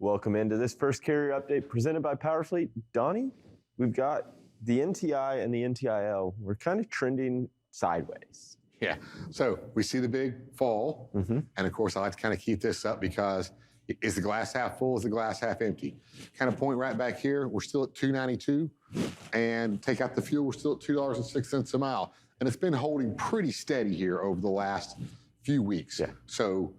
Welcome into this first carrier update presented by Powerfleet. Donnie, we've got the NTI and the NTIL. We're kind of trending sideways. Yeah, so we see the big fall, and of course I like to kind of keep this up because is the glass half full, is the glass half empty? Kind of point right back here, we're still at $2.92, and take out the fuel, we're still at $2.06 a mile. And it's been holding pretty steady here over the last few weeks. Yeah. So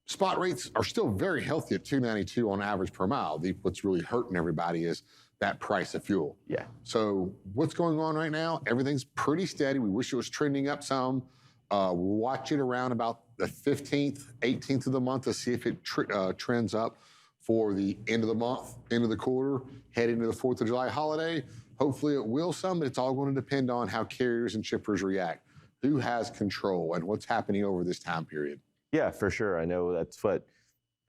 spot rates are still very healthy at $2.92 on average per mile. What's really hurting everybody is that price of fuel. Yeah. So what's going on right now? Everything's pretty steady. We wish it was trending up some. We'll watch it around about the 15th, 18th of the month to see if it trends up for the end of the month, end of the quarter, head into the 4th of July holiday. Hopefully it will some, but it's all going to depend on how carriers and shippers react. Who has control and what's happening over this time period? Yeah, for sure. I know that's what,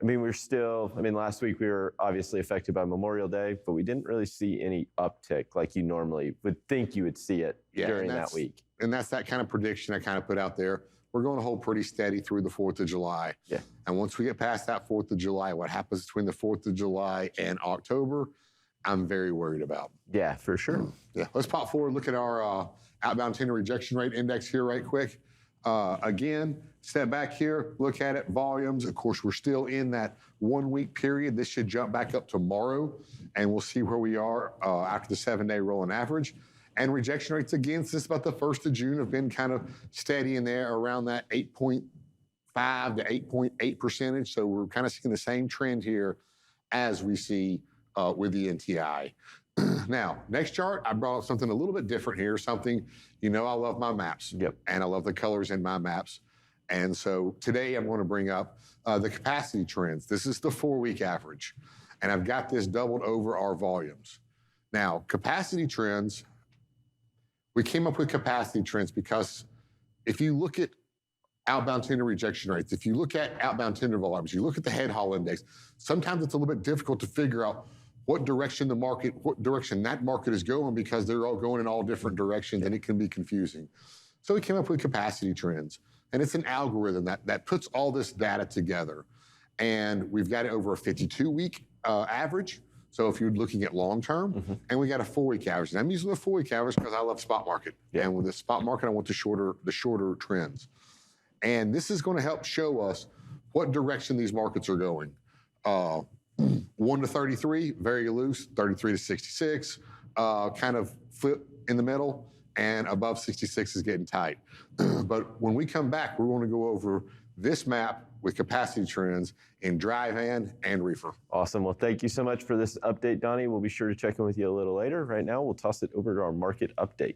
last week we were obviously affected by Memorial Day, but we didn't really see any uptick like you normally would think you would see it during that week. And that's that kind of prediction I kind of put out there. We're going to hold pretty steady through the 4th of July. Yeah. And once we get past that 4th of July, what happens between the 4th of July and October, I'm very worried about. Yeah, for sure. Yeah, let's pop forward, look at our outbound tender rejection rate index here right quick. Again, step back here, look at it, volumes. Of course, we're still in that 1 week period. This should jump back up tomorrow, and we'll see where we are after the 7-day rolling average. And rejection rates, again, since about the 1st of June, have been kind of steady in there around that 8.5 to 8.8%. So we're kind of seeing the same trend here as we see with the NTI. Now, next chart, I brought up something a little bit different here, something, I love my maps. Yep. And I love the colors in my maps. And so today I'm going to bring up the capacity trends. This is the 4-week average. And I've got this doubled over our volumes. Now, capacity trends, we came up with capacity trends because if you look at outbound tender rejection rates, if you look at outbound tender volumes, you look at the head haul index, sometimes it's a little bit difficult to figure out what direction that market is going because they're all going in all different directions and it can be confusing. So we came up with capacity trends, and it's an algorithm that puts all this data together. And we've got it over a 52-week average. So if you're looking at long-term, and we got a 4-week average. And I'm using the 4-week average because I love spot market. Yeah. And with the spot market, I want the shorter trends. And this is going to help show us what direction these markets are going. 1 to 33, very loose, 33 to 66, kind of flip in the middle, and above 66 is getting tight. But when we come back, we're going to go over this map with capacity trends in dry van and reefer. Awesome. Well, thank you so much for this update, Donnie. We'll be sure to check in with you a little later. Right now, we'll toss it over to our market update.